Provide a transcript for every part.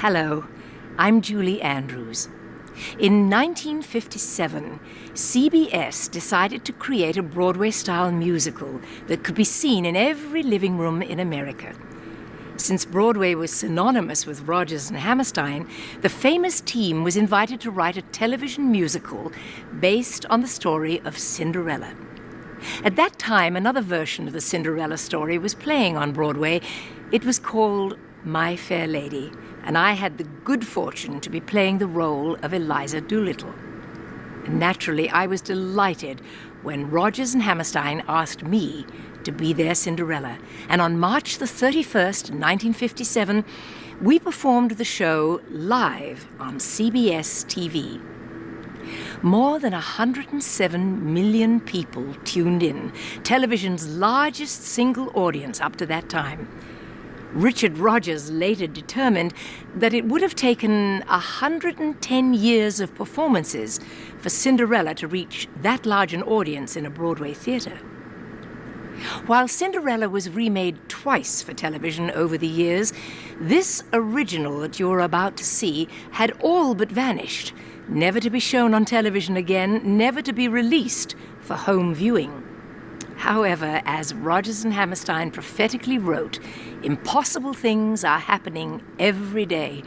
Hello, I'm Julie Andrews. In 1957, CBS decided to create a Broadway-style musical that could be seen in every living room in America. Since Broadway was synonymous with Rodgers and Hammerstein, the famous team was invited to write a television musical based on the story of Cinderella. At that time, another version of the Cinderella story was playing on Broadway. It was called My Fair Lady, and I had the good fortune to be playing the role of Eliza Doolittle. And naturally, I was delighted when Rodgers and Hammerstein asked me to be their Cinderella. And on March the 31st, 1957, we performed the show live on CBS TV. More than 107 million people tuned in, television's largest single audience up to that time. Richard Rodgers later determined that it would have taken 110 years of performances for Cinderella to reach that large an audience in a Broadway theater. While Cinderella was remade twice for television over the years, this original that you're about to see had all but vanished, never to be shown on television again, never to be released for home viewing. However, as Rodgers and Hammerstein prophetically wrote, impossible things are happening every day.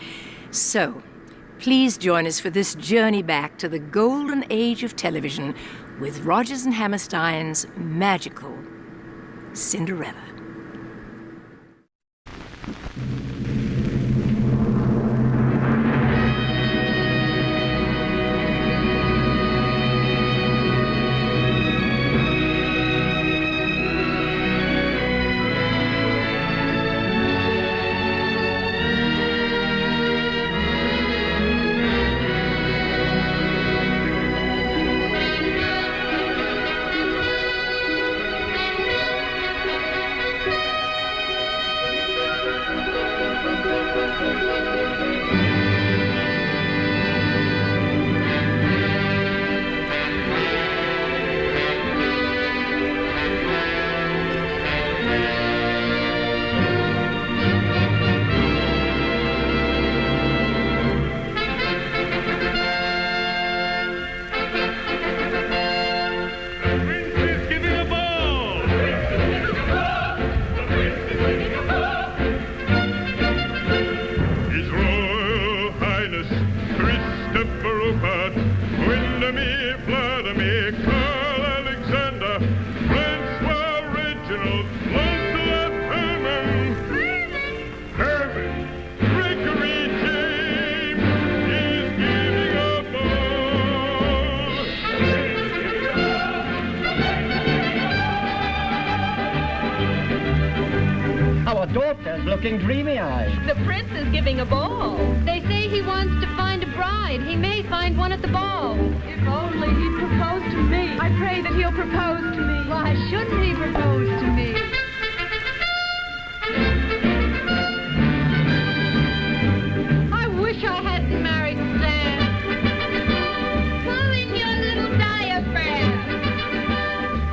So, please join us for this journey back to the golden age of television with Rodgers and Hammerstein's magical Cinderella. Looking dreamy-eyed. The prince is giving a ball. They say he wants to find a bride. He may find one at the ball. If only he'd propose to me. I pray that he'll propose to me. Why shouldn't he propose to me? I wish I hadn't married Stan. Pull in your little diaphragm.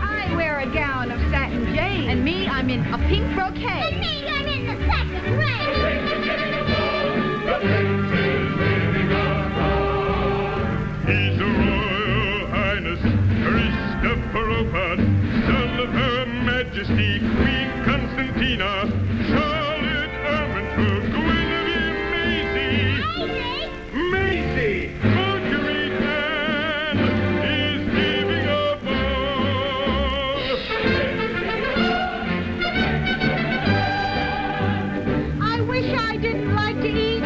I wear a gown of satin jade. And me, I'm in a pink brocade. And me, I'm in the second grade. He's a Royal Highness Christopher Opad, son of Her Majesty Queen Constantina, Charlotte Ermintrude, Guinevere Maisie. Maisie! Marguerite Anne is giving a ball. I wish I didn't like to eat.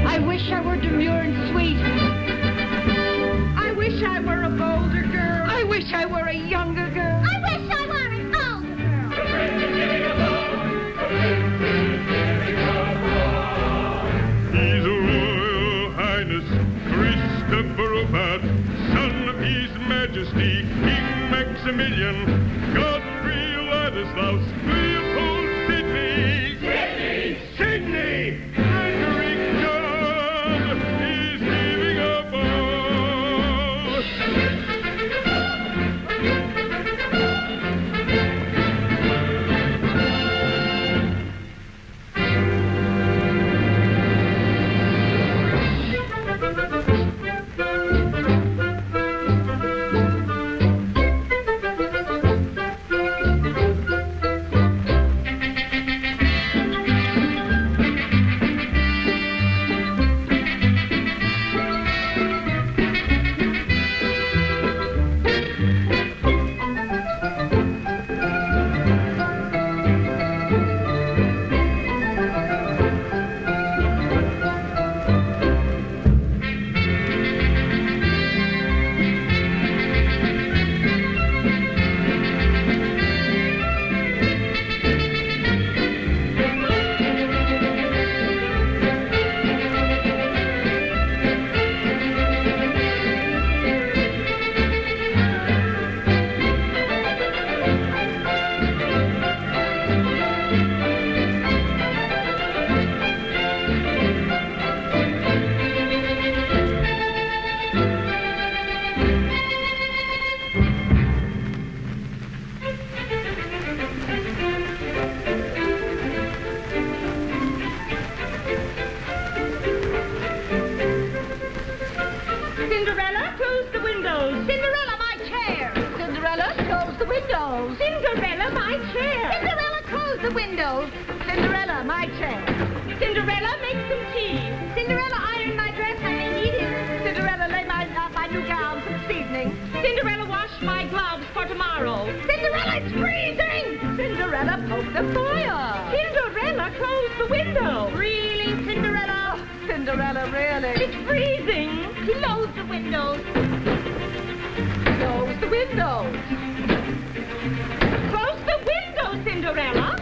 I wish I were demure and sweet. I wish I were a bolder girl. I wish I were a younger girl. I wish I were an older girl. He's a Royal Highness Christopher Opad, son of His Majesty King Maximilian, Godfrey Ladislaus, Leopold Sidney. Sidney! Frederick John is giving a ball. windows. Cinderella, my chair. Cinderella, close the windows. Cinderella, my chair. Cinderella, make some tea. Cinderella, iron my dress, I may need it. Cinderella, lay my new gown for this evening. Cinderella, wash my gloves for tomorrow. Cinderella, it's freezing. Cinderella, poke the fire. Cinderella, close the window. Really, Cinderella? Oh, Cinderella, really? It's freezing. Close the windows. Close the windows. Close the window, Cinderella.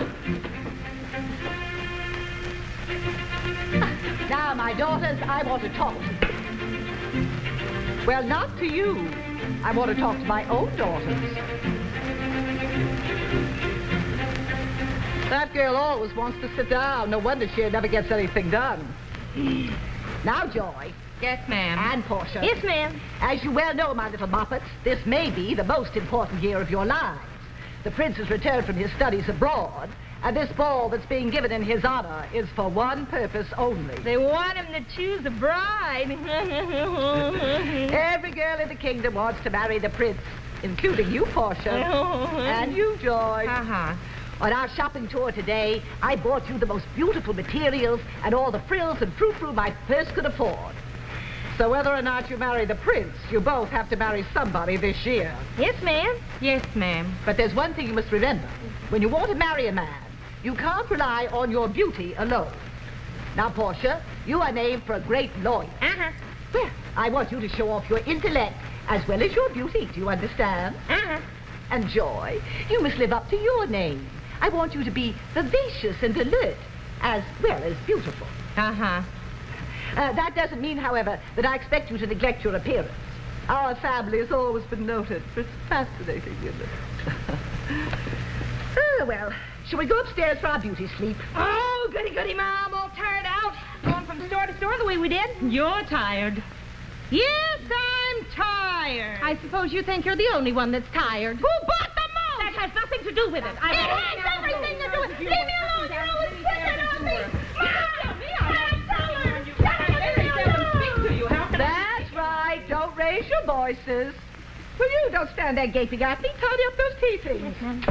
Now, my daughters, I want to talk to you. Well, not to you. I want to talk to my own daughters. That girl always wants to sit down. No wonder she never gets anything done. Now, Joy. Yes, ma'am. And Portia. Yes, ma'am. As you well know, my little Muppets, this may be the most important year of your lives. The prince has returned from his studies abroad, and this ball that's being given in his honor is for one purpose only. They want him to choose a bride. Every girl in the kingdom wants to marry the prince, including you, Portia, and you, Joy. Uh-huh. On our shopping tour today, I bought you the most beautiful materials and all the frills and frou-frou my purse could afford. So whether or not you marry the prince, you both have to marry somebody this year. Yes, ma'am. Yes, ma'am. But there's one thing you must remember. When you want to marry a man, you can't rely on your beauty alone. Now, Portia, you are named for a great lawyer. Uh-huh. Well, I want you to show off your intellect as well as your beauty. Do you understand? Uh-huh. And Joy, you must live up to your name. I want you to be vivacious and alert, as well as beautiful. Uh-huh. That doesn't mean, however, that I expect you to neglect your appearance. Our family has always been noted for its fascinating image. Oh, well, shall we go upstairs for our beauty sleep? Oh, goody, goody, Mom. All tired out. Going from store to store the way we did. You're tired. Yes, I'm tired. I suppose you think you're the only one that's tired. Who bought the mouse? That has nothing to do with it. It has everything to do with it. Leave me alone. You're always picking on me. That's right. Don't raise your voices. Well, you don't stand there gaping at me. Tidy up those tea things. Yes, ma'am.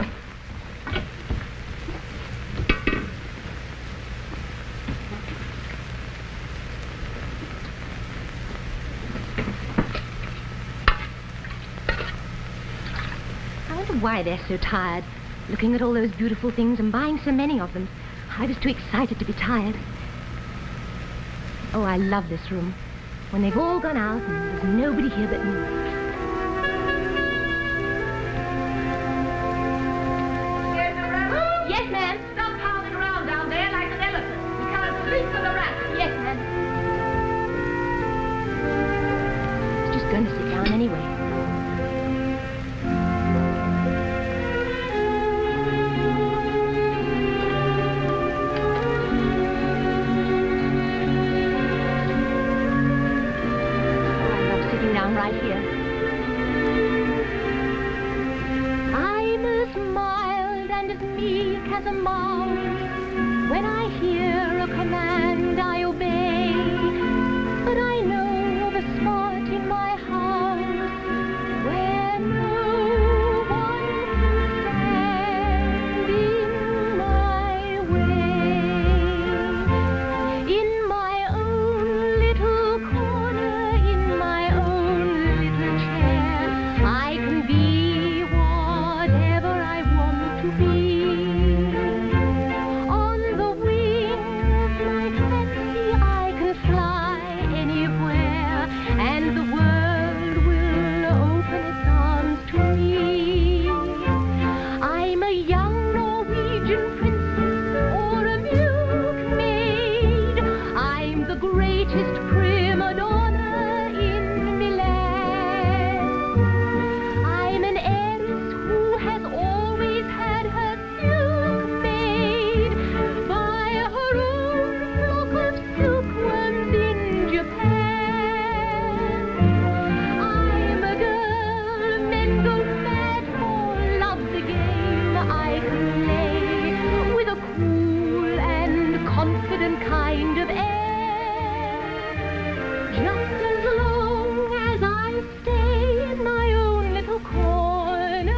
I wonder why they're so tired, looking at all those beautiful things and buying so many of them. I was too excited to be tired. Oh, I love this room. When they've all gone out and there's nobody here but me. Cinderella? Yes, ma'am. Stop pounding around down there like an elephant. You can't sleep for the rat. Yes, ma'am. I was just going to sit down anyway. Right here. I'm as mild and as meek as a mouse. When I hear a command, I obey. But I know of a spot in my house where no one can stand in my way. In my own little corner, in my own I can be whatever I want to be. On the wing of my fancy I can fly anywhere, and the world will open its arms to me. I'm a young Norwegian princess or a milkmaid. I'm the greatest prima donna in Milan. I'm an heiress who has always had her silk made by her own flock of silkworms in Japan. I'm a girl men go mad for, love's a game I can play with a cool and confident kind of air. Just as long as I stay in my own little corner,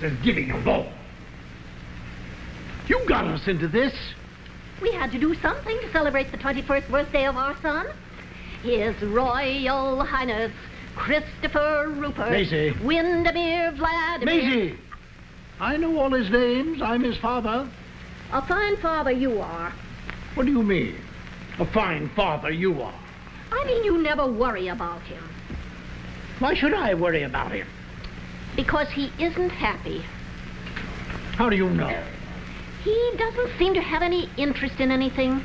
as giving a ball. You got us into this. We had to do something to celebrate the 21st birthday of our son. His Royal Highness Christopher Rupert Maisie. Windermere Vladimir. Maisie! I know all his names. I'm his father. A fine father you are. What do you mean? A fine father you are. I mean you never worry about him. Why should I worry about him? Because he isn't happy. How do you know? He doesn't seem to have any interest in anything.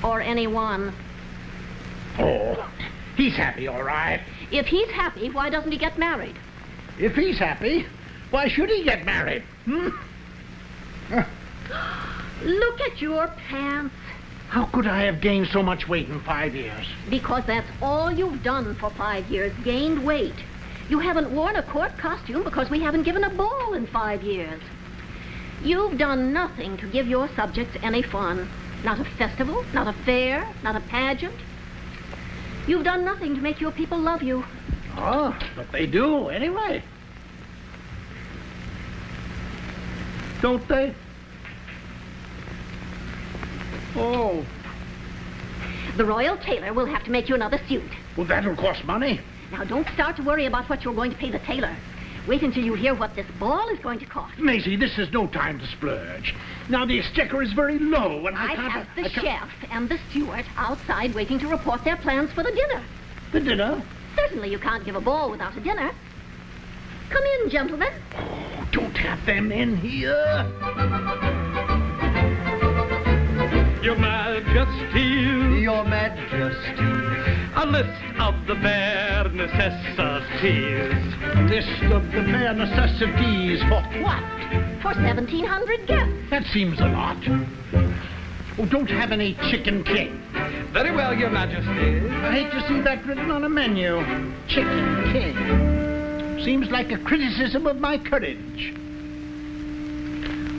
Or anyone. Oh, he's happy, all right. If he's happy, why doesn't he get married? If he's happy, why should he get married? Look at your pants. How could I have gained so much weight in 5 years? Because that's all you've done for 5 years, gained weight. You haven't worn a court costume because we haven't given a ball in 5 years. You've done nothing to give your subjects any fun. Not a festival, not a fair, not a pageant. You've done nothing to make your people love you. Oh, but they do, anyway. Don't they? Oh. The royal tailor will have to make you another suit. Well, that'll cost money. Now, don't start to worry about what you're going to pay the tailor. Wait until you hear what this ball is going to cost. Maisie, this is no time to splurge. Now, the exchequer is very low, and I have the chef and the steward outside waiting to report their plans for the dinner. The dinner? Certainly you can't give a ball without a dinner. Come in, gentlemen. Oh, don't have them in here. Your Majesty. Your Majesty. A list of the bare necessities. List of the bare necessities for what? For 1,700 guests. That seems a lot. Oh, don't have any chicken king. Very well, Your Majesty. I hate to see that written on a menu. Chicken king. Seems like a criticism of my courage.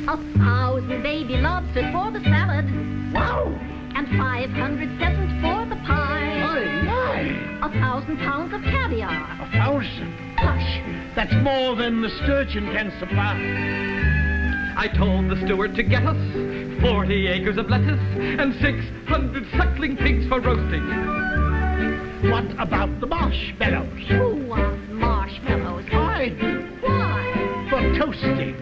1,000 baby lobsters for the salad. Wow! And 500 pheasants for the pie. Aye, 1,000 pounds of caviar. 1,000. Hush. That's more than the sturgeon can supply. I told the steward to get us 40 acres of lettuce and 600 suckling pigs for roasting. What about the marshmallows? Who wants marshmallows? I do. Why? For toasting.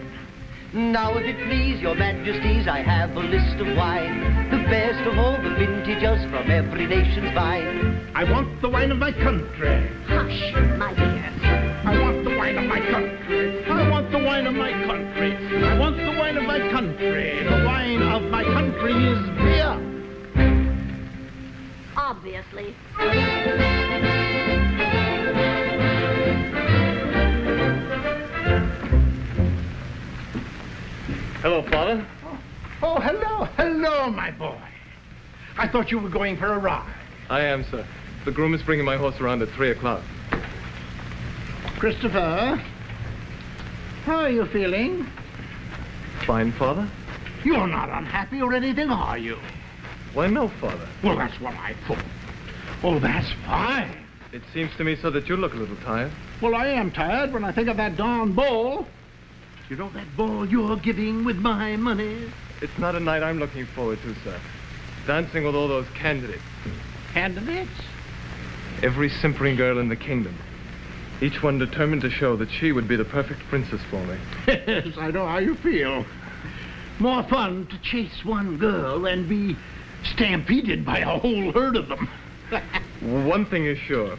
Now, if it please your majesties, I have a list of wine, the best of all the vintages from every nation's vine. I want the wine of my country. Hush, my dear. I want the wine of my country. I want the wine of my country. I want the wine of my country. The wine of my country is beer. Obviously. Hello, Father. Oh, hello. Hello, my boy. I thought you were going for a ride. I am, sir. The groom is bringing my horse around at 3 o'clock. Christopher, how are you feeling? Fine, Father? You're not unhappy or anything, are you? Why, no, Father. Well, that's what I thought. Oh, that's fine. It seems to me so that you look a little tired. Well, I am tired when I think of that darn ball. You know that ball you're giving with my money? It's not a night I'm looking forward to, sir. Dancing with all those candidates. Candidates? Every simpering girl in the kingdom. Each one determined to show that she would be the perfect princess for me. Yes, I know how you feel. More fun to chase one girl and be stampeded by a whole herd of them. One thing is sure.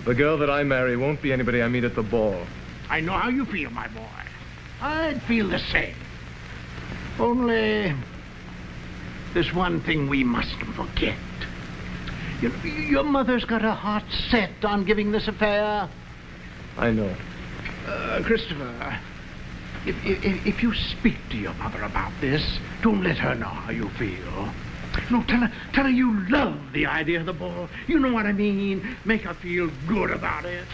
The girl that I marry won't be anybody I meet at the ball. I know how you feel, my boy. I'd feel the same. Only there's one thing we mustn't forget. You know, your mother's got her heart set on giving this affair. I know. Christopher, if you speak to your mother about this, don't let her know how you feel. No, tell her you love the idea of the ball. You know what I mean. Make her feel good about it.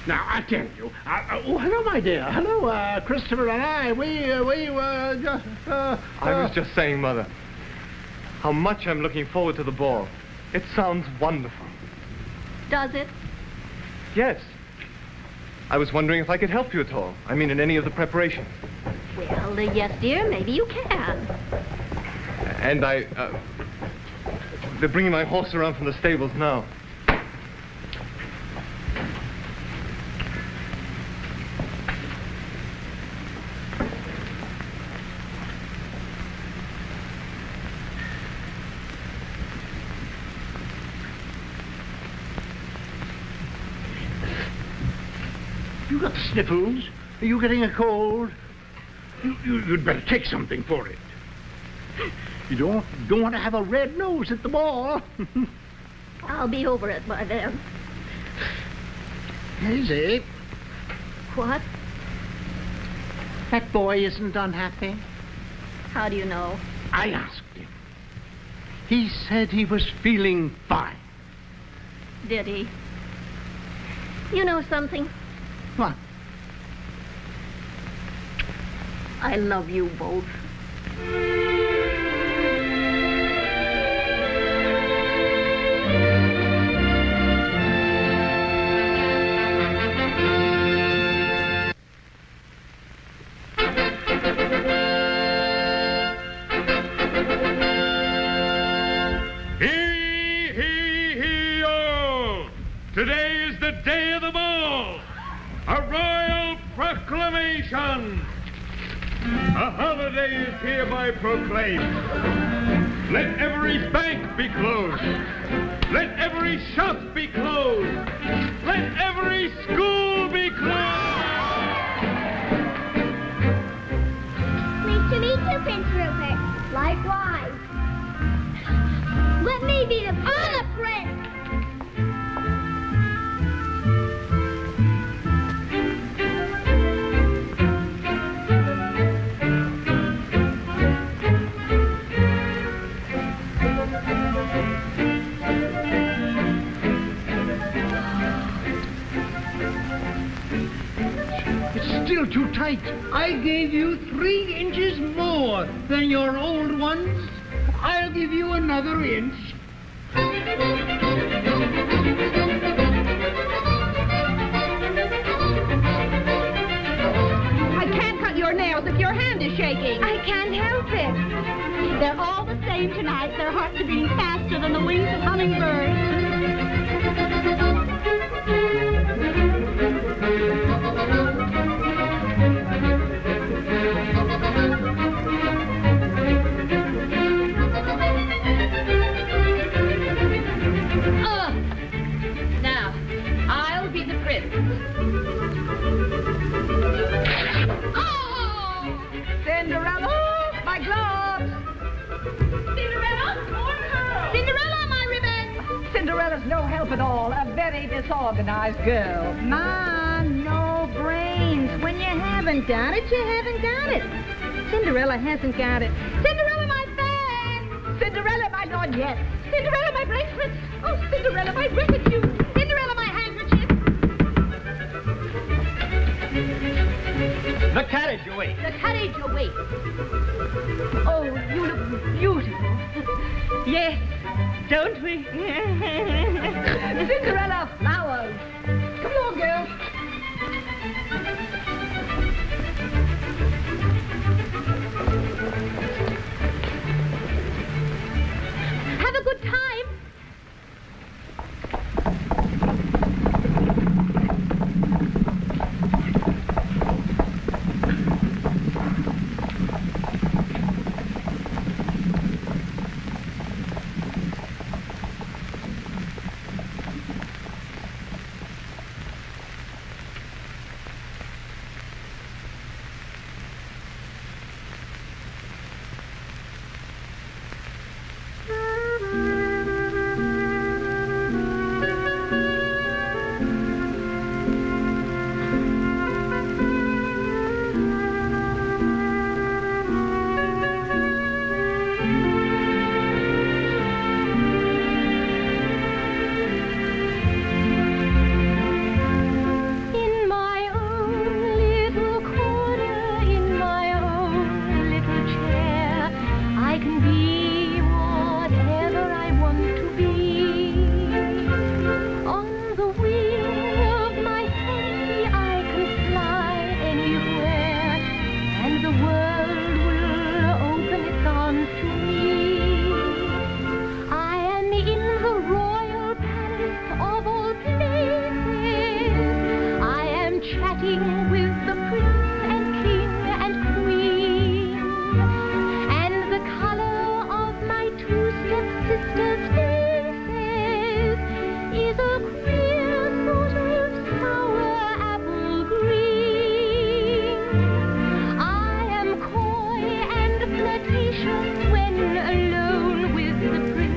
Now, I tell you, oh, hello, my dear. Hello, Christopher and I, we were just, I was just saying, Mother, how much I'm looking forward to the ball. It sounds wonderful. Does it? Yes. I was wondering if I could help you at all. I mean, in any of the preparations. Well, yes, dear, maybe you can. And they're bringing my horse around from the stables now. You got the sniffles? Are you getting a cold? You'd better take something for it. You don't want to have a red nose at the ball. I'll be over it by then. Hazy, What? that boy isn't unhappy. How do you know? I asked him. He said he was feeling fine. Did he? You know something? What? I love you both. Hee-hee-hee-oh! Today is the day of the ball! A royal proclamation! A holiday is hereby proclaimed. Let every bank be closed. Let every shop be closed. Let every school be closed. Pleased to meet you, Prince Rupert. Likewise. Let me be the prince. Still too tight. I gave you 3 inches more than your old ones. I'll give you another inch. I can't cut your nails if your hand is shaking. I can't help it. They're all the same tonight. Their hearts are beating faster than the wings of hummingbirds. Now, I'll be the prince. Oh! Cinderella, my gloves! Cinderella, more curls! Cinderella, my ribbon! Cinderella's no help at all. A very disorganized girl. Ma, no brains. When you haven't got it, you haven't got it. Cinderella hasn't got it. Cinderella, my fan! Cinderella, my lorgnette! Cinderella, my bracelets! Oh, Cinderella, my residue! Cinderella, my handkerchief! The carriage awaits. The carriage awaits. Oh, you look beautiful. Yes, don't we? Cinderella flowers. Come on, girls. Have a good time. flirtatious when alone with the prince.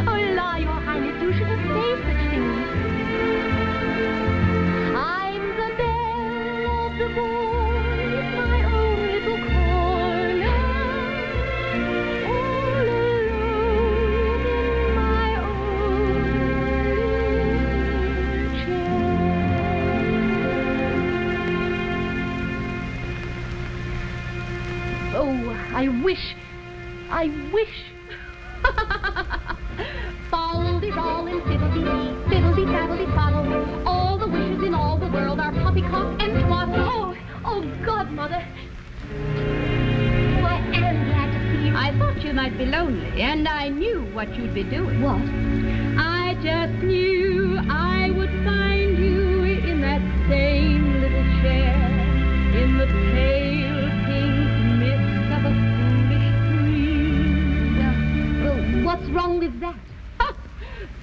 Oh, la, your highness, you shouldn't say such things. I'm the belle of the ball, my own little corner, all alone in my own chair. Oh, I wish. Foldy-roll and fiddle-dee-dee, fiddle-dee-daddle-dee-faddle. All the wishes in all the world are poppycock and twaddle. Oh, godmother. Oh, I am glad to see you. I thought you might be lonely, and I knew what you'd be doing. What? I just knew I would find you in that same little chair, in the pale pink mist of a foolish dream. Well, what's wrong with that?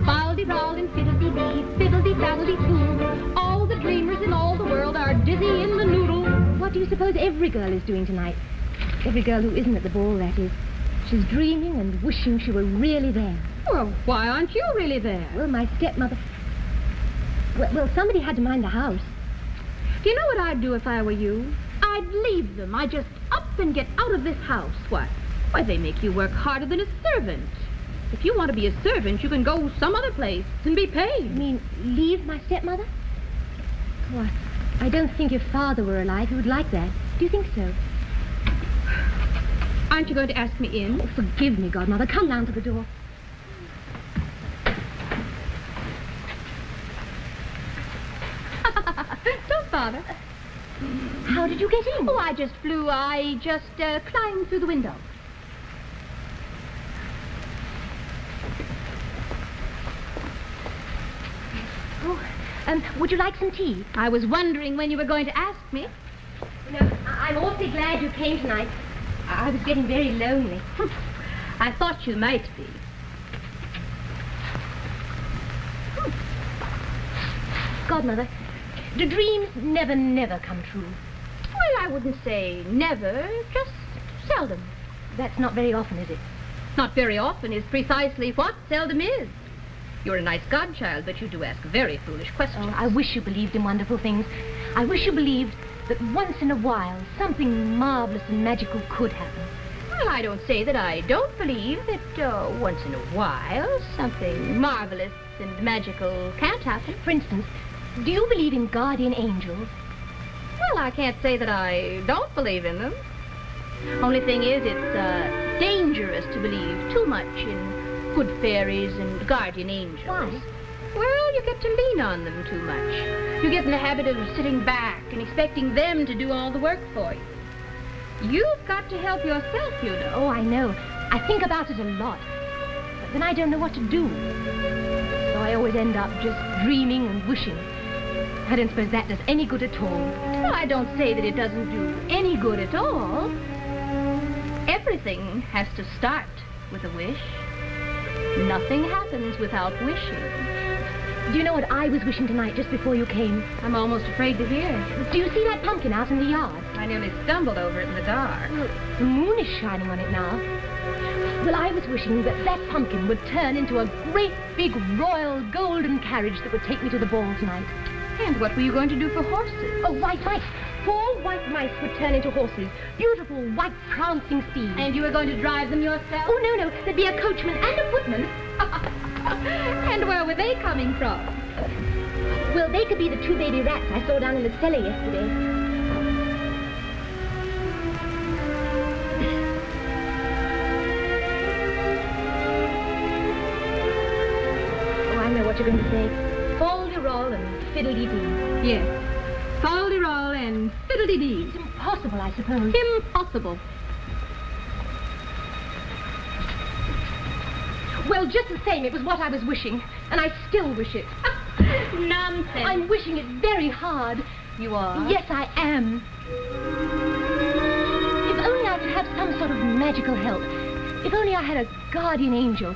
Foldy-roll and fiddle-dee-dee, fiddle-dee-daddle-dee-too. All the dreamers in all the world are dizzy in the noodle. What do you suppose every girl is doing tonight? Every girl who isn't at the ball, that is. She's dreaming and wishing she were really there. Well, why aren't you really there? Well, my stepmother... Well, somebody had to mind the house. Do you know what I'd do if I were you? I'd leave them. I'd just up and get out of this house. What? Why, they make you work harder than a servant. If you want to be a servant, you can go some other place and be paid. You mean leave my stepmother? Oh, I don't think if Father were alive, he would like that. Do you think so? Aren't you going to ask me in? Oh, forgive me, Godmother. Come down to the door. Don't bother. How did you get in? Oh, I just climbed through the window. Oh, would you like some tea? I was wondering when you were going to ask me. No, I'm awfully glad you came tonight. I was getting very lonely. I thought you might be. Godmother, do dreams never come true? Well, I wouldn't say never, just seldom. That's not very often, is it? Not very often is precisely what seldom is. You're a nice godchild, but you do ask very foolish questions. Oh, I wish you believed in wonderful things. I wish you believed that once in a while something marvelous and magical could happen. Well, I don't say that I don't believe that once in a while something marvelous and magical can't happen. For instance, do you believe in guardian angels? Well, I can't say that I don't believe in them. Only thing is, it's dangerous to believe too much in good fairies and guardian angels. Why? Well, you get to lean on them too much. You get in the habit of sitting back and expecting them to do all the work for you. You've got to help yourself, you know. Oh, I know. I think about it a lot. But then I don't know what to do. So I always end up just dreaming and wishing. I don't suppose that does any good at all. Well, I don't say that it doesn't do any good at all. Everything has to start with a wish. Nothing happens without wishing. Do you know what I was wishing tonight just before you came? I'm almost afraid to hear. Do you see that pumpkin out in the yard? I nearly stumbled over it in the dark. Well, the moon is shining on it now. Well, I was wishing that that pumpkin would turn into a great big royal golden carriage that would take me to the ball tonight. And what were you going to do for horses? Oh, white mice. 4 white mice would turn into horses. Beautiful, white, prancing steeds. And you were going to drive them yourself? Oh, no. There'd be a coachman and a footman. And where were they coming from? Well, they could be the 2 baby rats I saw down in the cellar yesterday. Oh, I know what you're going to say. Foldy-roll and fiddle-dee-dee. Yes. Foldy-roll and fiddle-dee-dee. It's impossible, I suppose. Impossible. Well, just the same, it was what I was wishing. And I still wish it. Nonsense. I'm wishing it very hard. You are? Yes, I am. If only I could have some sort of magical help. If only I had a guardian angel.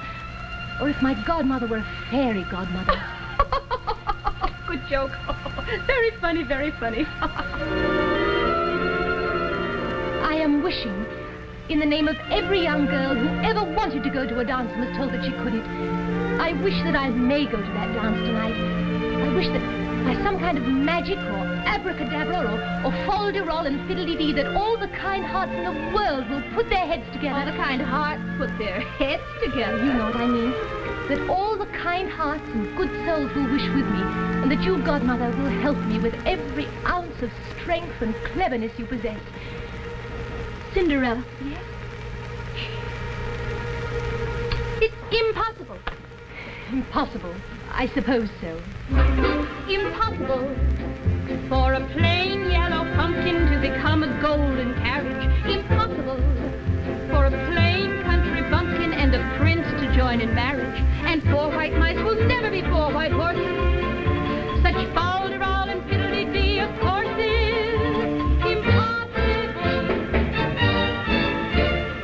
Or if my godmother were a fairy godmother. Good joke. Very funny, very funny. I am wishing in the name of every young girl who ever wanted to go to a dance and was told that she couldn't. I wish that I may go to that dance tonight. I wish that by some kind of magic or abracadabra or fol-de-rol and fiddly-dee that all the kind hearts in the world will put their heads together. All the kind hearts put their heads together. You know what I mean. That all the kind hearts and good souls will wish with me, and that you, Godmother, will help me with every ounce of strength and cleverness you possess. Cinderella. Yes? It's impossible. Impossible. I suppose so. Impossible for a plain yellow pumpkin to become a golden carriage. Impossible for a plain country bumpkin and a prince to join in marriage. And 4 white mice will never be 4 white horses. Such fol-de-rol and fiddly-dee, of course, is impossible.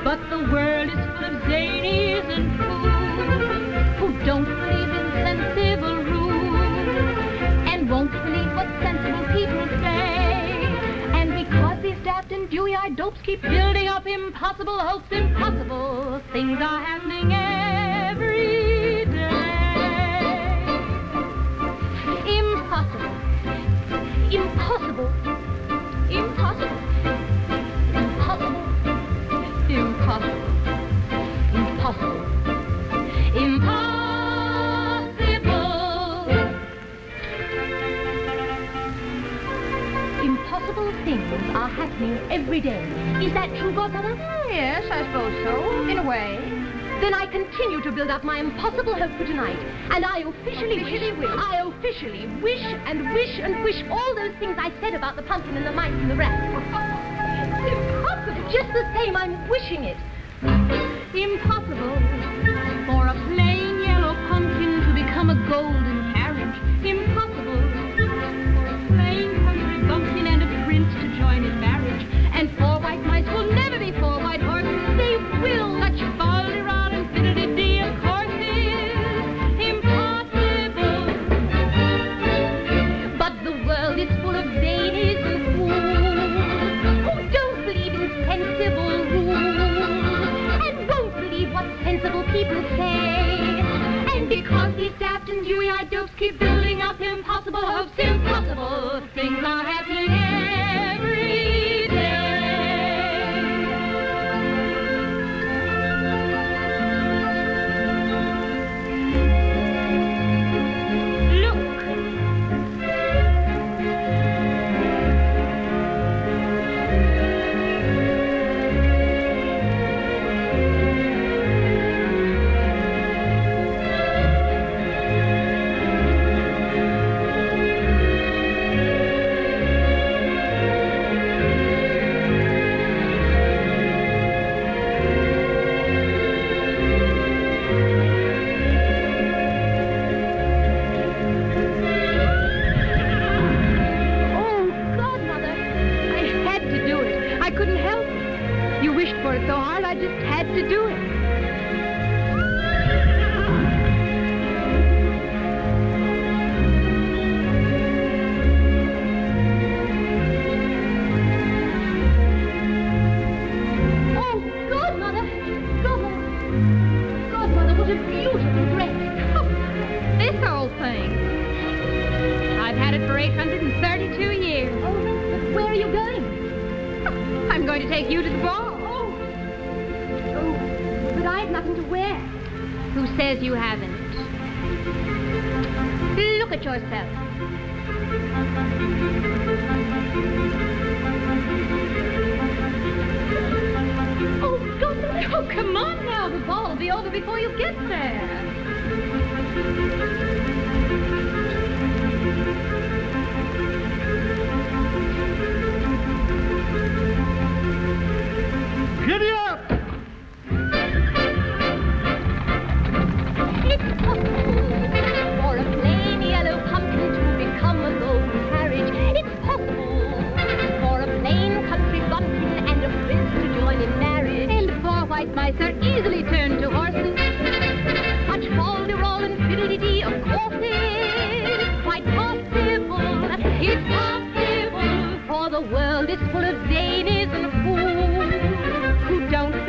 But the world is full of zanies and fools who don't believe in sensible rules and won't believe what sensible people say. And because these daft and dewy-eyed dopes keep building up impossible hopes, impossible things are happening every day. Impossible. Impossible. Impossible. Impossible. Impossible. Impossible. Impossible things are happening every day. Is that true, Godmother? Yes, I suppose so, in a way. Then I continue to build up my impossible hope for tonight. And I officially wish and wish and wish all those things I said about the pumpkin and the mice and the rats. Impossible. Just the same, I'm wishing it. Impossible for a plain yellow pumpkin to become a golden carriage. Impossible for a plain country bumpkin and a prince to join in marriage. And 4 white mice will never be 4 white horses. They will. Such fol-de-rol and fiddly-dee, of course, is impossible. But the world is full of zanies and fools who don't believe in sensible rules and won't believe what sensible people say. And because these daft and dewy-eyed dopes keep building up impossible hopes, impossible things are happening every day. To do it. Oh, Godmother! Godmother, what a beautiful dress! Oh, this old thing. I've had it for 832 years. Oh, but where are you going? I'm going to take you to the ball. But I have nothing to wear. Who says you haven't? Look at yourself. Oh, Godmother! Oh, come on now. The ball will be over before you get there. Giddy up! It's possible for a plain yellow pumpkin to become a golden carriage. It's possible for a plain country bumpkin and a prince to join in marriage. And 4 white mice are easily turned to horses. Much fol-de-rol and fiddly-dee, of course, it's quite possible. It's possible, for the world is full of zanies and fools who don't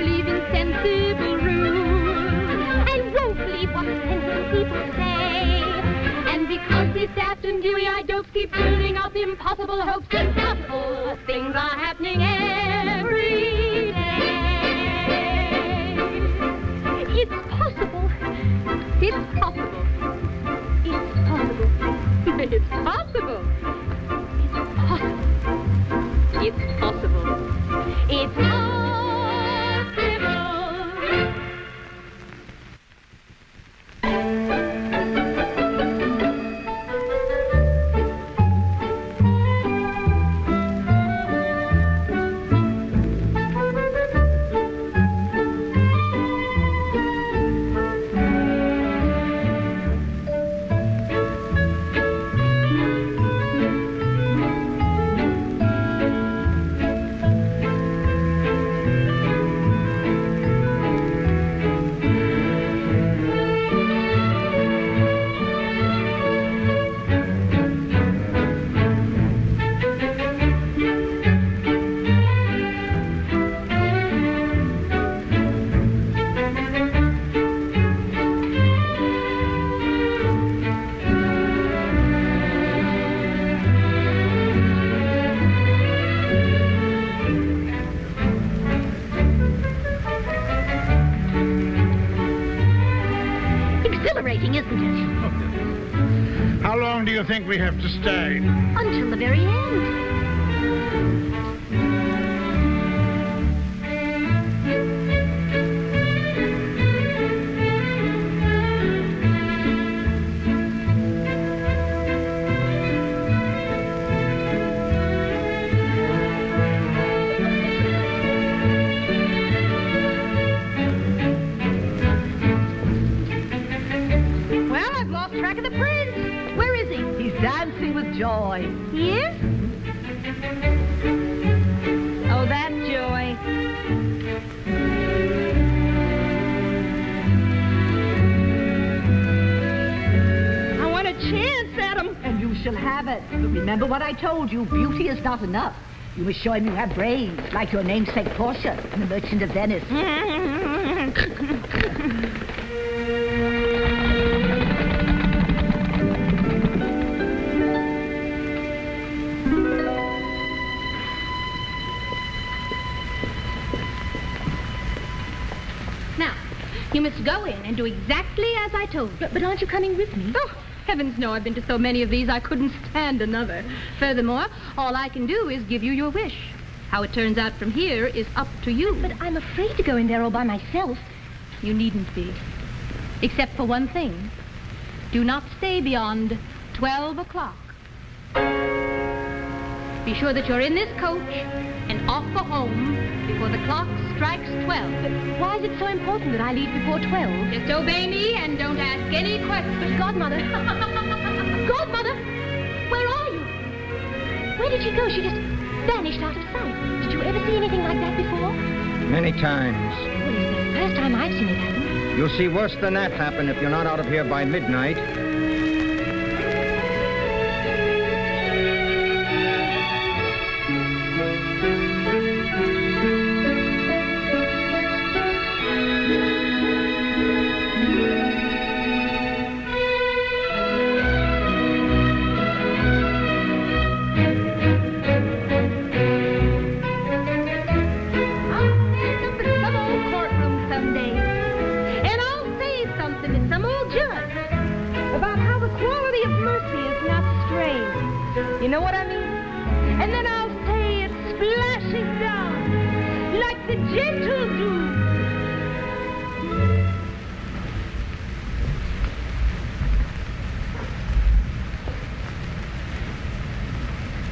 improbable hopes, impossible things are happening every day. It's possible. It's possible. It's possible. It's possible. It's possible. It's possible. It's possible. How long do you think we have to stay? Until the very end. Joy. Yes? Oh, that joy. I want a chance at him. And you shall have it. But remember what I told you. Beauty is not enough. You must show him you have brains, like your namesake Portia in The Merchant of Venice. You must go in and do exactly as I told you. But aren't you coming with me? Oh, heavens no, I've been to so many of these I couldn't stand another. Furthermore, all I can do is give you your wish. How it turns out from here is up to you. But I'm afraid to go in there all by myself. You needn't be. Except for one thing. Do not stay beyond 12 o'clock. Be sure that you're in this coach and off for home before the clock strikes 12. But why is it so important that I leave before 12? Just obey me and don't ask any questions. But Godmother... Godmother! Where are you? Where did she go? She just vanished out of sight. Did you ever see anything like that before? Many times. Well, it's the first time I've seen it happen. You'll see worse than that happen if you're not out of here by midnight. You know what I mean? And then I'll say it splashing down like the gentle dew.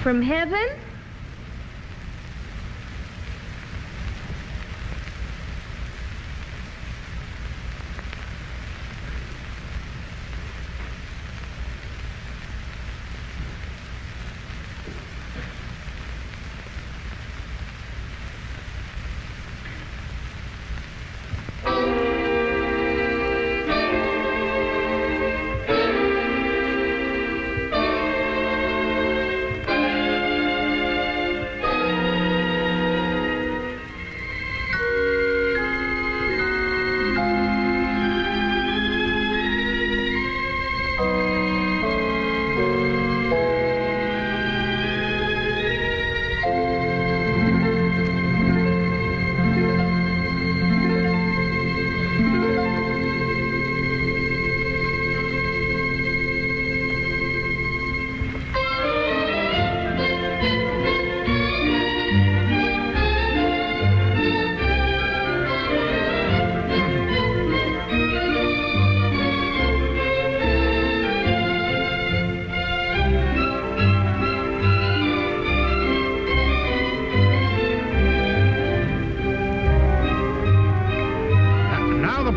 From heaven?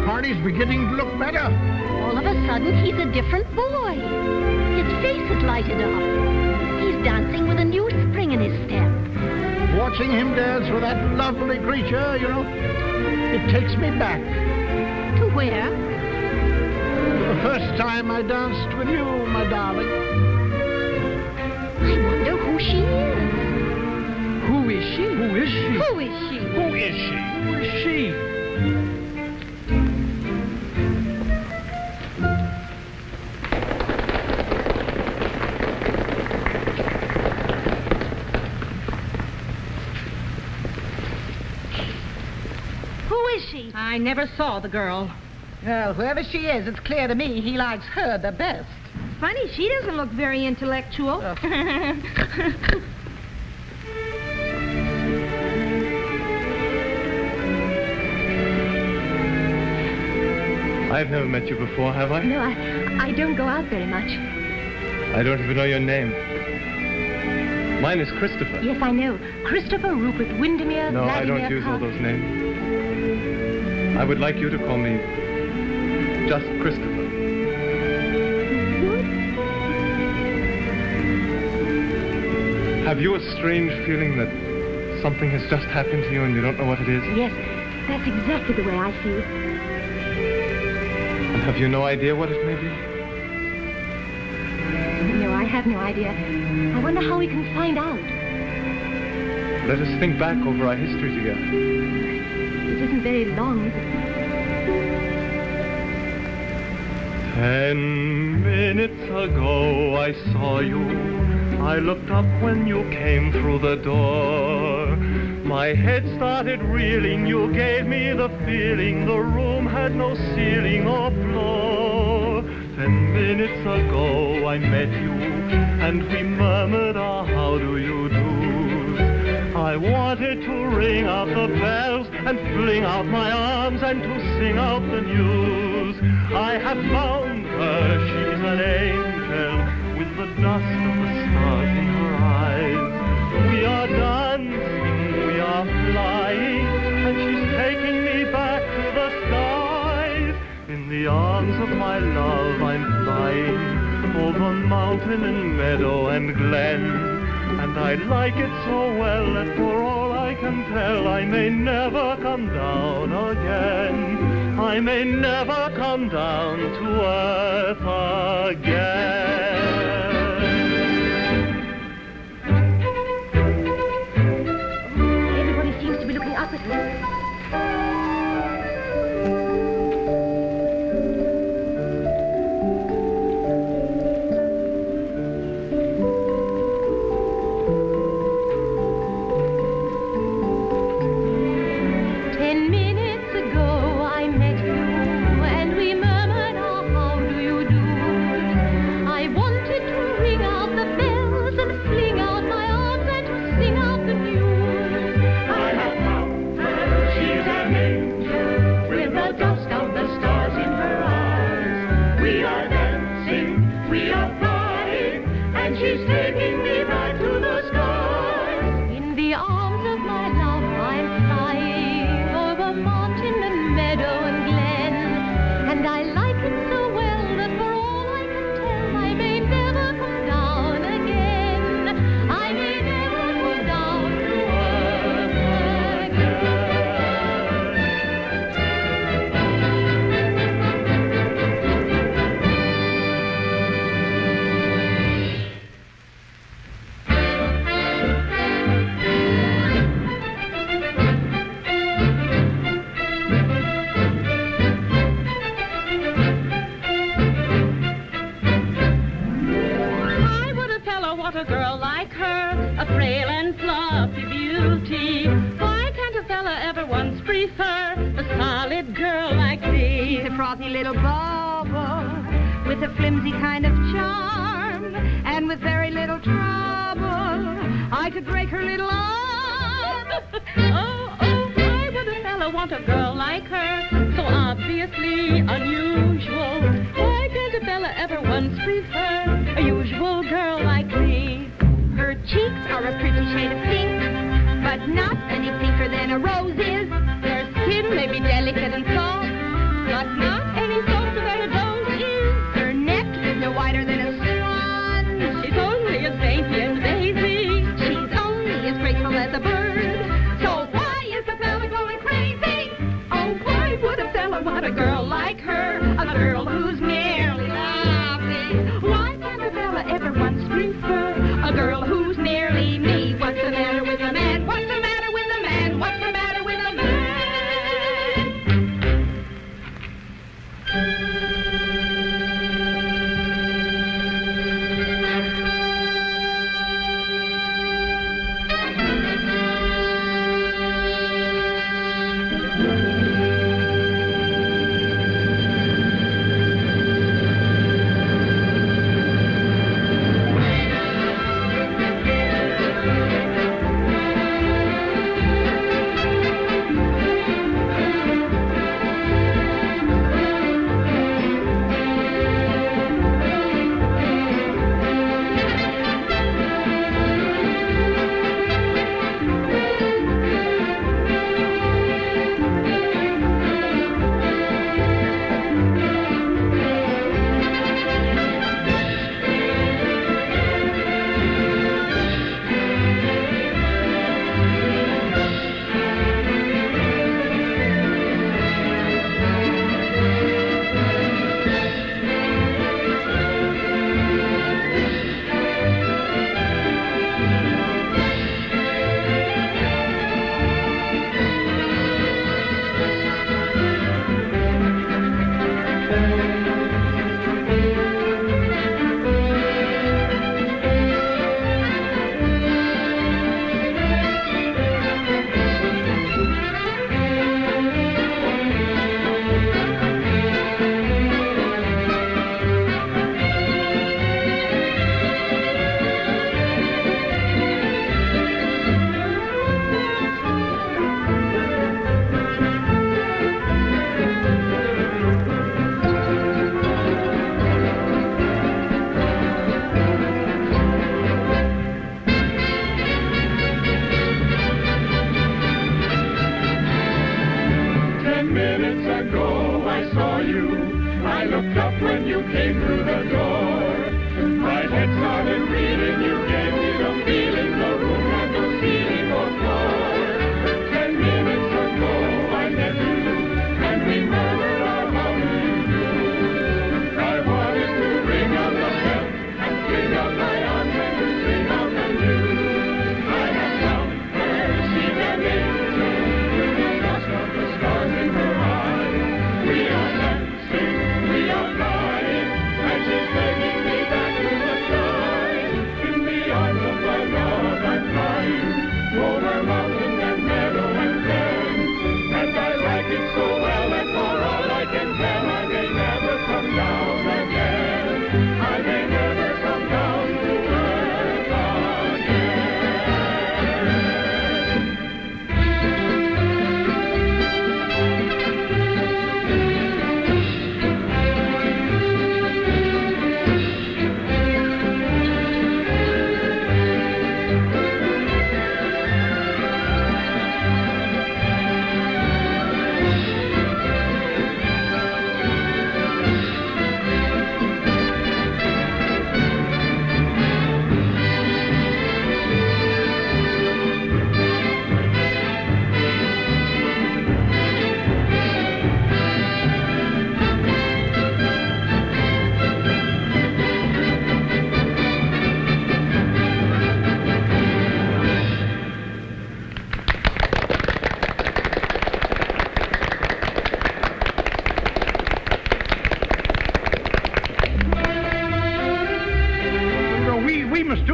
party's beginning to look better. All of a sudden, he's a different boy. His face is lighted up. He's dancing with a new spring in his step. Watching him dance with that lovely creature, you know, it takes me back. To where? The first time I danced with you, my darling. I wonder who she is. Who is she? Who is she? Who is she? Who is she? Who is she? Who is she? I never saw the girl. Well, whoever she is, it's clear to me he likes her the best. Funny, she doesn't look very intellectual. I've never met you before, have I? No, I don't go out very much. I don't even know your name. Mine is Christopher. Yes, I know. Christopher, Rupert, Windermere, No, I Vladimir, don't use all those names. I would like you to call me just Christopher. Have you a strange feeling that something has just happened to you and you don't know what it is? Yes, that's exactly the way I feel. And have you no idea what it may be? No, I have no idea. I wonder how we can find out. Let us think back over our history together. It isn't very long, is it? 10 minutes ago I saw you. I looked up when you came through the door. My head started reeling, you gave me the feeling the room had no ceiling or floor. 10 minutes ago I met you, and we murmured our how do you do's. I wanted to ring out the bells and fling out my arms and to sing out the news. I have found her, she's an angel, with the dust of the stars in her eyes. We are dancing, we are flying, and she's taking me back to the skies. In the arms of my love I'm flying, over mountain and meadow and glen. And I like it so well that for all I can tell, I may never come down again. I may never come down to earth again. Everybody seems to be looking up at her. 10 minutes ago I met you, and we murmured our how do you do. I wanted to ring out the bells and fling out my arms and to sing out the news. I have found her, she's an angel, with the dust of the stars in her eyes. We are dancing, we are flying, and she's taking me back to the skies. In the arms of my love I'm flying, over mountain and meadow and glen. And I like it so well that for all I can tell, I may never come down again. I may never come down to earth Why would a fellow want a girl like her, a frail and fluffy beauty? Why can't a fella ever once prefer a solid girl like thee? She's a frothy little bauble with a flimsy kind of charm, and with very little trouble I could break her little arm. Oh, why would a fella want a girl like her, so obviously unusual? Why can't a fella ever once prefer a usual girl like me? Her cheeks are a pretty shade of pink, but not any pinker than a rose is. Her skin may be delicate and soft, but not any salt of Eridose is. Her neck is no wider than a swan. She's only as dainty as a daisy. She's only as graceful as a bird. So why is the fella going crazy? Oh, why would a fella want a girl like her? A girl who's merely lovely. Why can't a fella ever once prefer a girl who's nearly me? What's the matter with the man? What's the matter with the man? What's the matter with the man?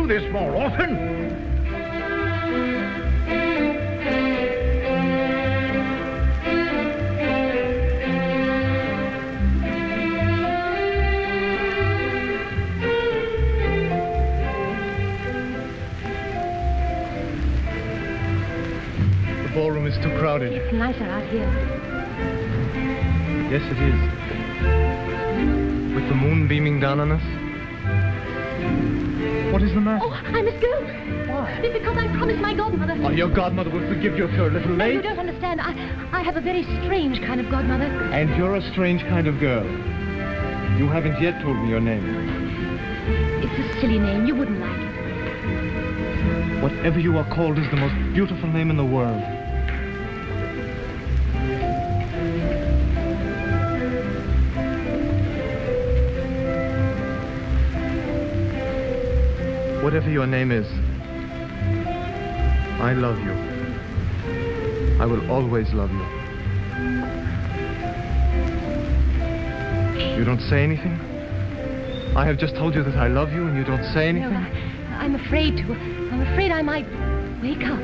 this more often. The ballroom is too crowded. It's nicer out here. Yes, it is. With the moon beaming down on us. What is the matter? Oh, I must go. Why? Because I promised my godmother. Oh, your godmother will forgive you if you're a little No, late. you don't understand. I have a very strange kind of godmother. And you're a strange kind of girl. You haven't yet told me your name. It's a silly name. You wouldn't like it. Whatever you are called is the most beautiful name in the world. Whatever your name is, I love you. I will always love you. You don't say anything? I have just told you that I love you and you don't say anything? No, I'm afraid to. I'm afraid I might wake up.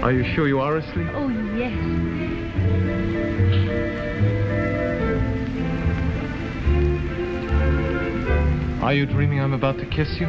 Are you sure you are asleep? Oh, yes. Are you dreaming I'm about to kiss you?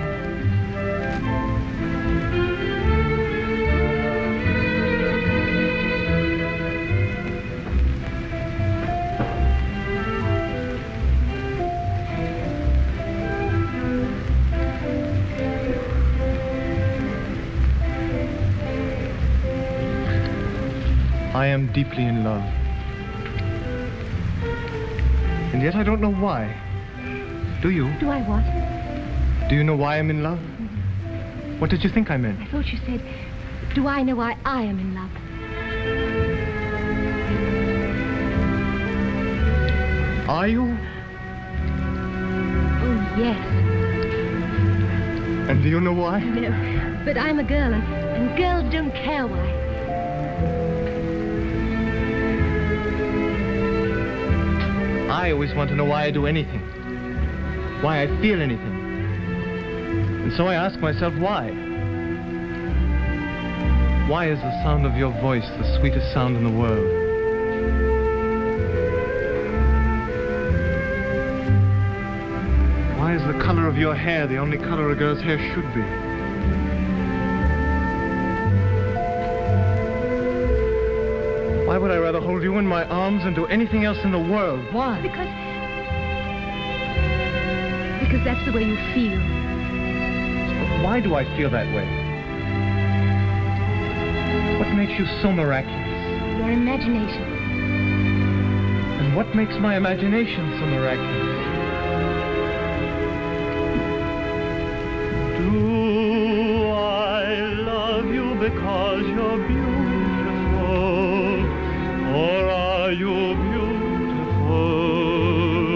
I am deeply in love. And yet I don't know why. Do you? Do I what? Do you know why I'm in love? What did you think I meant? I thought you said, do I know why I am in love? Are you? Oh, yes. And do you know why? No, but I'm a girl, and girls don't care why. I always want to know why I do anything. Why I feel anything. And so I ask myself, why? Why is the sound of your voice the sweetest sound in the world? Why is the color of your hair the only color a girl's hair should be? Why would I rather hold you in my arms than do anything else in the world? Why? Because that's the way you feel. But why do I feel that way? What makes you so miraculous? Your imagination. And what makes my imagination so miraculous? Do I love you because you're beautiful? Or are you beautiful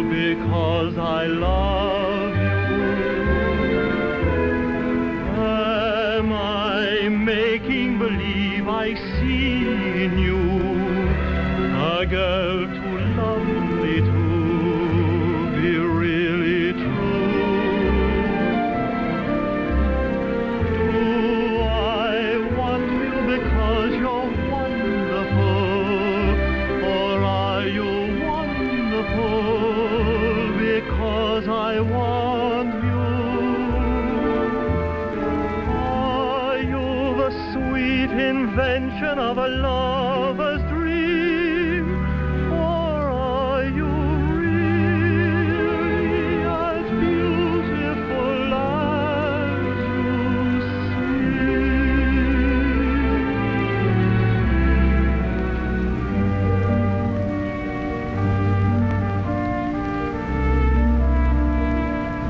because I love you? Am I making believe I see in you a girl too lovely to be really true? Do I want you because you're wonderful? Or are you wonderful because I want you? Are you the sweet invention of a lover's dream? Or are you really as beautiful as you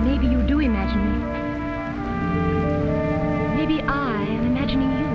Maybe you do imagine me. Maybe I am imagining you.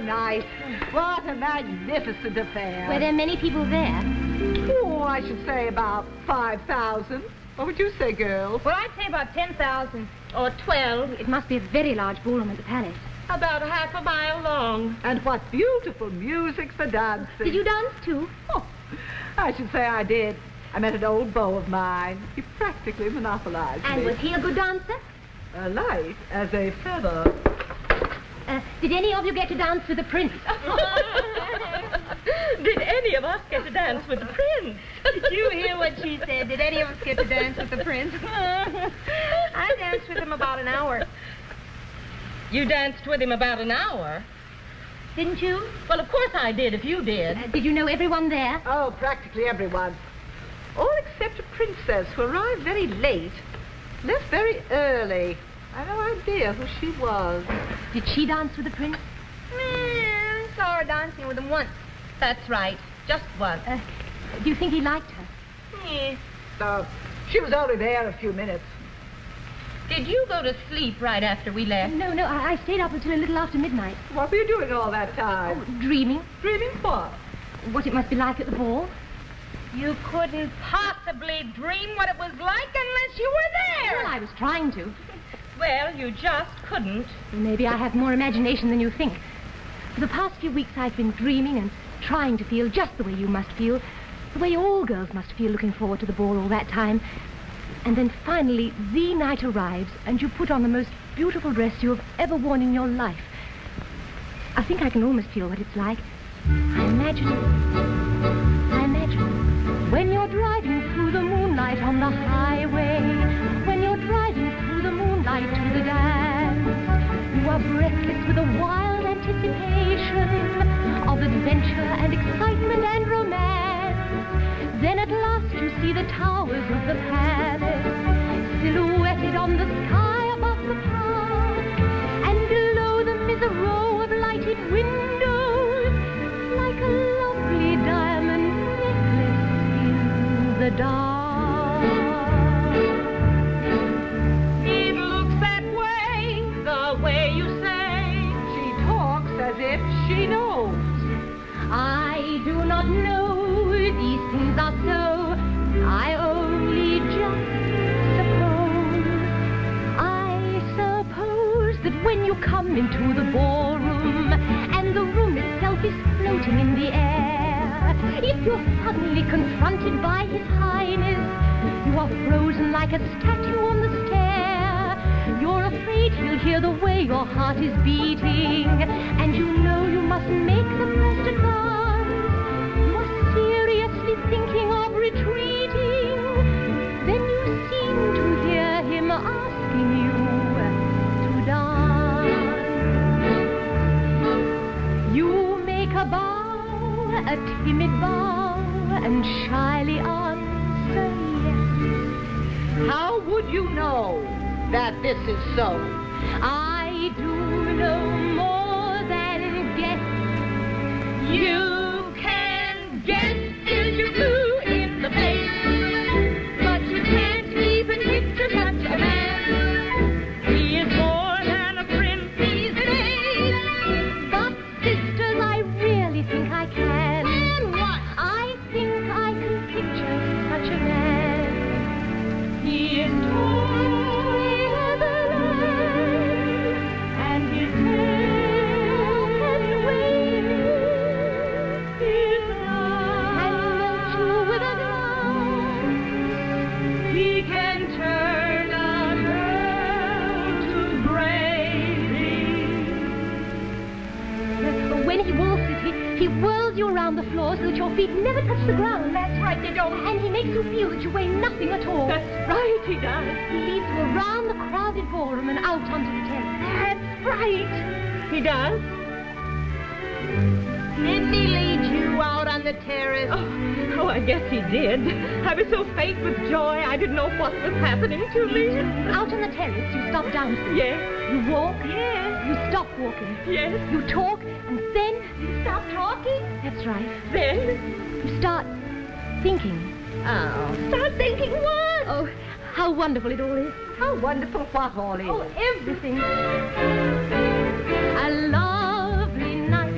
nice. What a magnificent affair. Were there many people there? Oh, I should say about 5,000. What would you say, girls? Well, I'd say about 10,000 or 12. It must be a very large ballroom at the palace. About half a mile long. And what beautiful music for dancing. Did you dance too? Oh, I should say I did. I met an old beau of mine. He practically monopolized And me. was he a good dancer? Light as a feather. Did any of you get to dance with the prince? Did any of us get to dance with the prince? Did you hear what she said? Did any of us get to dance with the prince? I danced with him about an hour. You danced with him about an hour? Didn't you? Well, of course I did, if you did. Did you know everyone there? Oh, practically everyone. All except a princess who arrived very late. Left very early. I have no idea who she was. Did she dance with the prince? I saw her dancing with him once. That's right. Just once. Do you think he liked her? Yeah. She was only there a few minutes. Did you go to sleep right after we left? No, I stayed up until a little after midnight. What were you doing all that time? Oh, dreaming. Dreaming what? What it must be like at the ball. You couldn't possibly dream what it was like unless you were there. Well, I was trying to. Well, you just couldn't. Well, maybe I have more imagination than you think. For the past few weeks, I've been dreaming and trying to feel just the way you must feel, the way all girls must feel looking forward to the ball all that time. And then finally, the night arrives, and you put on the most beautiful dress you have ever worn in your life. I think I can almost feel what it's like. I imagine when you're driving through the moonlight on the highway, when you're driving through the moonlight to the dance, you are breathless with a wild anticipation of adventure and excitement and romance. Then at last you see the towers of the palace, silhouetted on the sky above the park, and below them is a row of lighted windows, like a lovely diamond necklace in the dark. It looks that way, the way you say. She talks as if she knows. I do not know these things are so. I only just suppose. I suppose that when you come into the ballroom and the room itself is floating in the air, if you're suddenly confronted by His Highness, you are frozen like a statue on the stair. You're afraid he'll hear the way your heart is beating, and you know you must make the first advance. You're seriously thinking of retreating. Then you seem to hear him asking you to dance. You make a bow, a timid bow, and shyly answer yes. How would you know that this is so? I do know more than guess. You can guess till you're blue in the face, but you can't even picture such a man. He is more than a prince, he's an ace. But sisters, I really think I can. And what? I think I can picture such a man. He is tall as a lion, and his hair can wave, is and melt you with a glance. He can turn a girl to gravy. When he waltzes, he whirls you around the floor so that your feet never touch the ground. That's right, they don't. And he makes you feel that you weigh nothing at all. That's right, he does. He leads you around the crowded ballroom and out onto the terrace. That's right. He does. Didn't he lead you out on the terrace? Oh, I guess he did. I was so faint with joy, I didn't know what was happening to me. Out on the terrace, you stop dancing. Yes. You walk. Yes. You stop walking. Yes. You talk, and then You stop talking? that's right. Then? You start thinking. Oh. Start thinking what? Oh, how wonderful it all is. How wonderful what all is. Oh, everything. A lovely night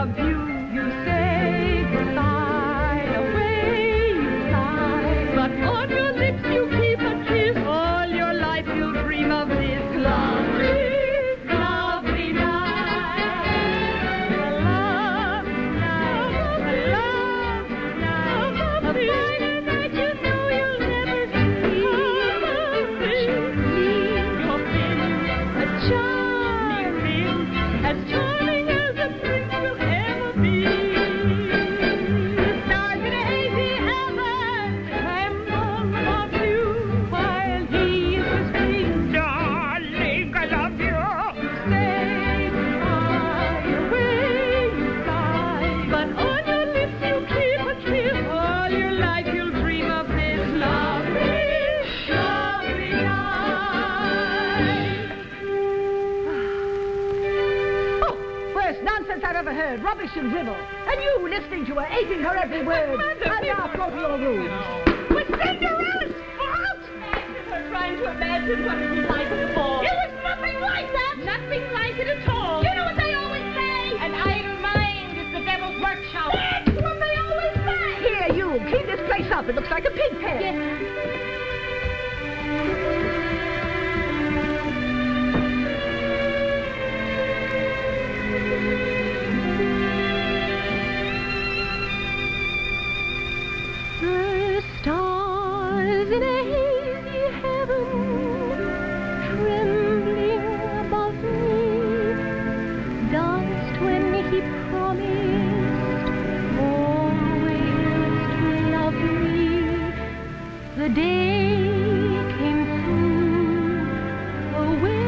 love you. You say goodbye, away you sigh. But on your lips you keep a kiss. All your life you'll dream of this lovely, lovely night. The love night, the love night. A finer night you know you'll never see. You've been a charming prince, as charming as a prince will ever be. The stars in a hazy heaven tremble above you while he is whispering, darling, I love you. Say goodbye, away you sigh, but on your lips you keep a kiss. All your life you'll dream of this lovely, lovely night. Oh, worst nonsense I've ever heard. Rubbish and drivel. And you listening to her, hating her every word. And now go to your room. Was Cinderella's fault? Her trying to imagine what it was like at the ball. It was nothing like that. Nothing like it at all. You know what they always say? An idle mind is the devil's workshop. That's what they always say. Here, you, clean this place up. It looks like a pig pen. Yes. The stars in a hazy heaven trembling above me danced when he promised always to love me. The day came through, away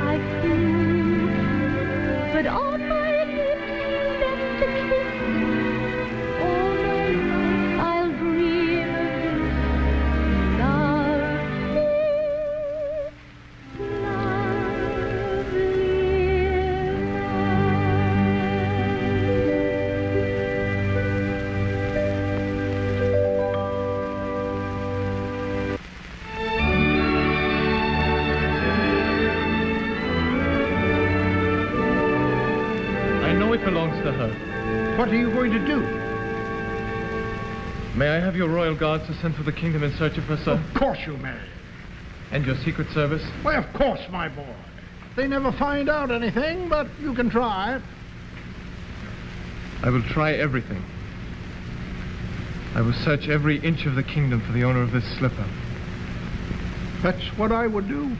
I flew, but on my lips he left a kiss. All my life I'll dream of this lovely, I know it belongs to her. What are you going to do? May I have your royal guards to send through the kingdom in search of her, sir? Of course you may. And your secret service? Why, of course, my boy. They never find out anything, but you can try. I will try everything. I will search every inch of the kingdom for the owner of this slipper. That's what I would do.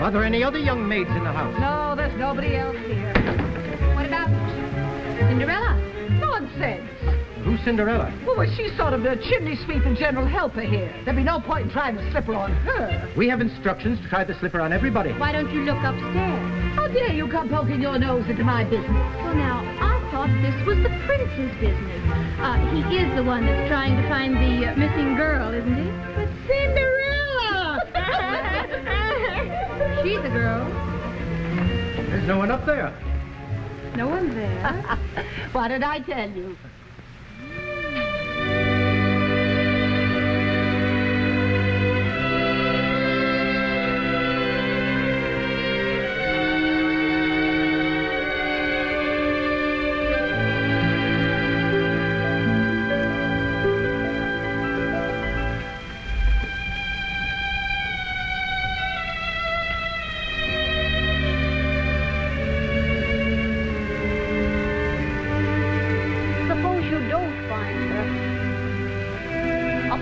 Are there any other young maids in the house? No, there's nobody else here. What about Cinderella? Nonsense. Who's Cinderella? Well, she's sort of the chimney sweep and general helper here. There'd be no point in trying to slip her on her. We have instructions to try the slipper on everybody. Why don't you look upstairs? How dare you come poking your nose into my business? Well, now, I thought this was the prince's business. He is the one that's trying to find the missing girl, isn't he? But Cinderella! She's a girl. There's no one up there. No one there? What did I tell you?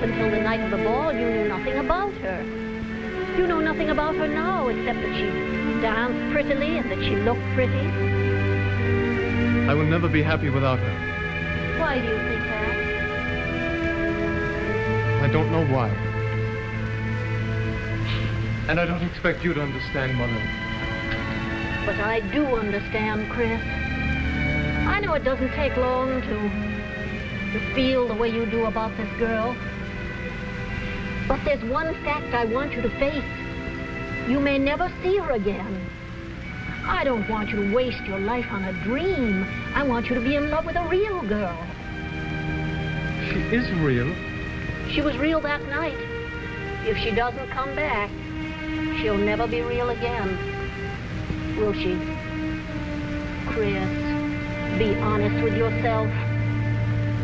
Until the night of the ball, you knew nothing about her. You know nothing about her now, except that she danced prettily and that she looked pretty. I will never be happy without her. Why do you think that? I don't know why. And I don't expect you to understand, Mother. But I do understand, Chris. I know it doesn't take long to feel the way you do about this girl. But there's one fact I want you to face. You may never see her again. I don't want you to waste your life on a dream. I want you to be in love with a real girl. She is real. She was real that night. If she doesn't come back, she'll never be real again. Will she? Chris, be honest with yourself.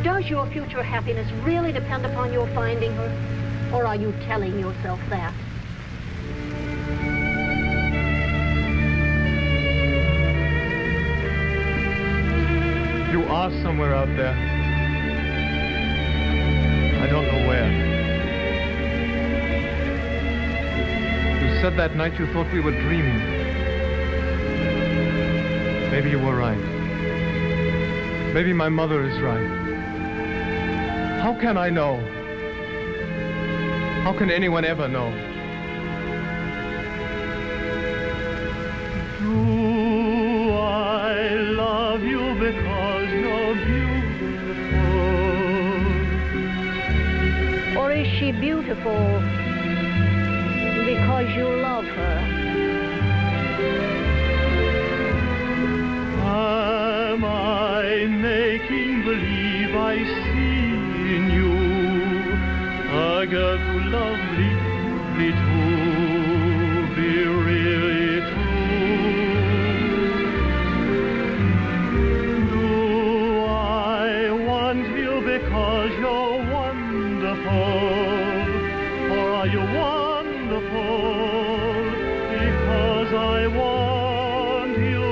Does your future happiness really depend upon your finding her? Or are you telling yourself that? You are somewhere out there. I don't know where. You said that night you thought we were dreaming. Maybe you were right. Maybe my mother is right. How can I know? How can anyone ever know? Do I love you because you're beautiful? Or is she beautiful because you love her? Am I making believe I see in you a girl too lovely to be really true? Do I want you because you're wonderful? Or are you wonderful because I want you?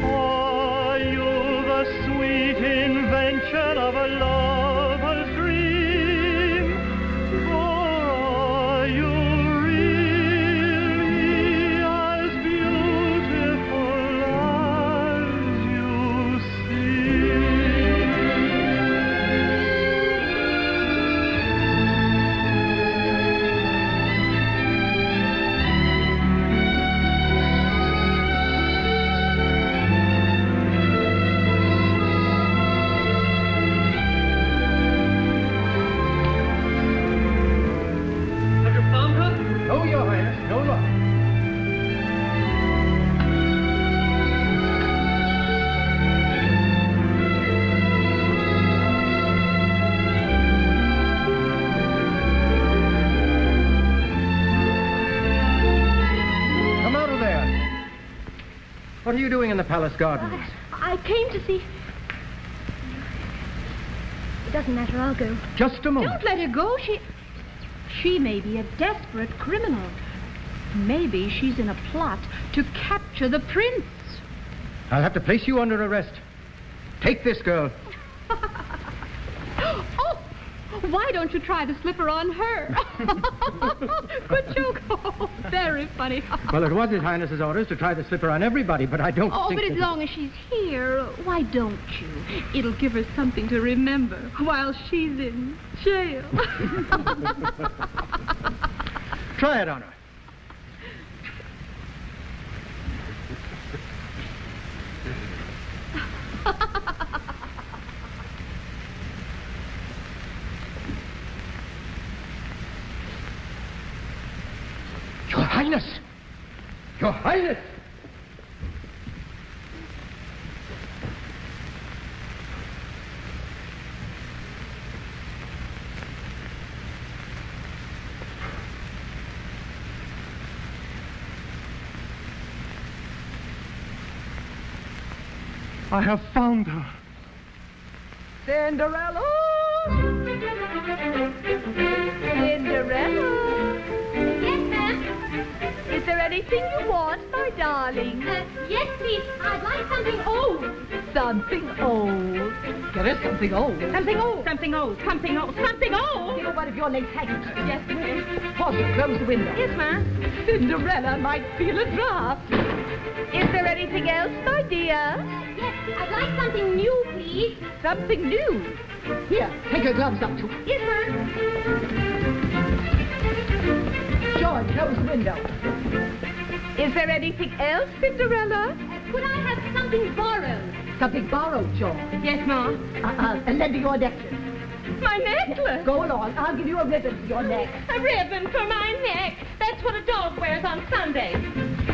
Are you the sweet invention of a lover's dream? Or are you really as beautiful as you seem? Have you found her? No, Your Highness, no luck. Come out of there. What are you doing in the palace gardens? I came to see... It doesn't matter, I'll go. Just a moment. Don't let her go. She may be a desperate criminal. Maybe she's in a plot to capture the prince. I'll have to place you under arrest. Take this girl. Oh, why don't you try the slipper on her? Good joke. Oh, very funny. Well, it was His Highness's orders to try the slipper on everybody, but I don't Oh, think but as that- long as she's here, why don't you? It'll give her something to remember while she's in jail. Try it on her. Your Highness! Your Highness! I have found her. Cinderella! Cinderella! Yes, ma'am. Is there anything you want, my darling? Yes, please. I'd like something old. Something old. Get us something old. Something old. Something old, something old, something old. Give her one of your lace handkerchiefs. Yes, ma'am. Pause it, close the window. Yes, ma'am. Cinderella might feel a draft. Is there anything else, my dear? Yes, I'd like something new, please. Something new. Here, take your gloves up too. Yes, ma'am. George, close the window. Is there anything else, Cinderella? Could I have something borrowed? Something borrowed, George. Yes, ma'am. And lend me your necklace. My necklace. Go along. I'll give you a ribbon for your neck. A ribbon for my neck. That's what a dog wears on Sunday.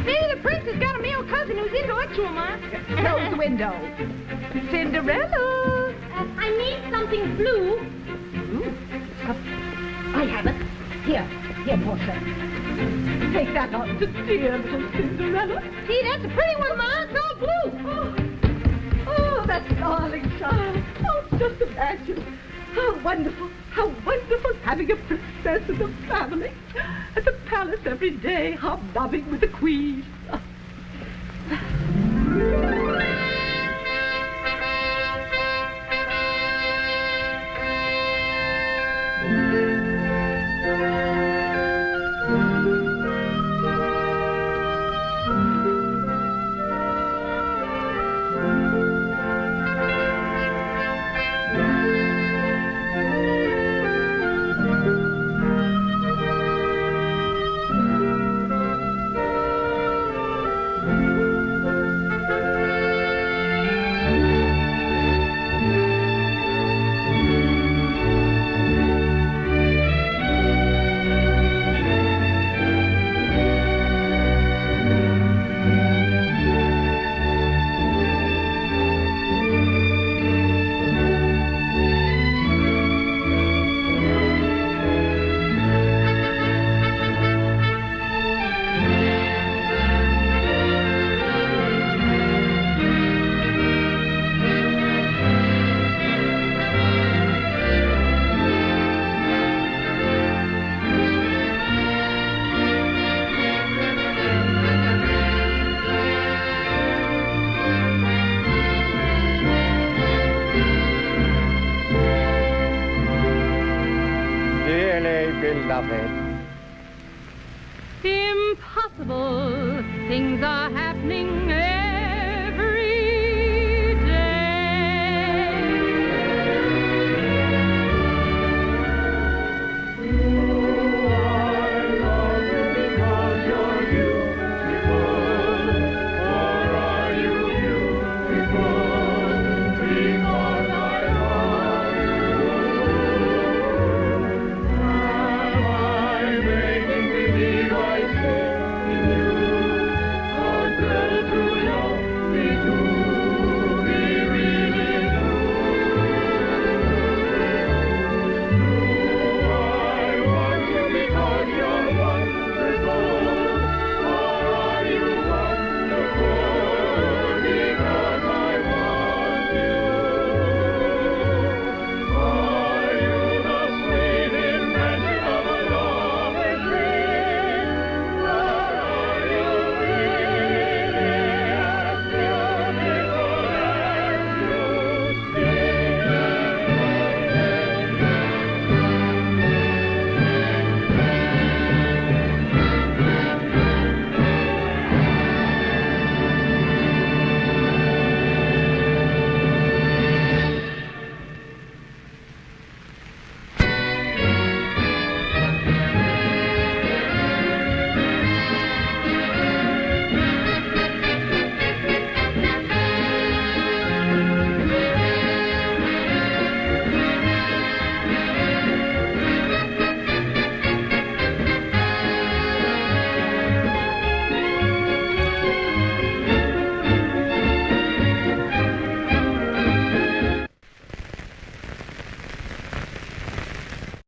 See, the prince has got a male cousin who's intellectual, Ma. Close the window. Cinderella. I need something blue. Blue? I have it. Here, Portia. Take that out to dear little Cinderella. See, that's a pretty one, Ma. It's all blue. Oh, that darling child. Oh, just imagine. How wonderful having a princess in the family. At the palace every day, hobnobbing with the queen. Beloved. Impossible things are happening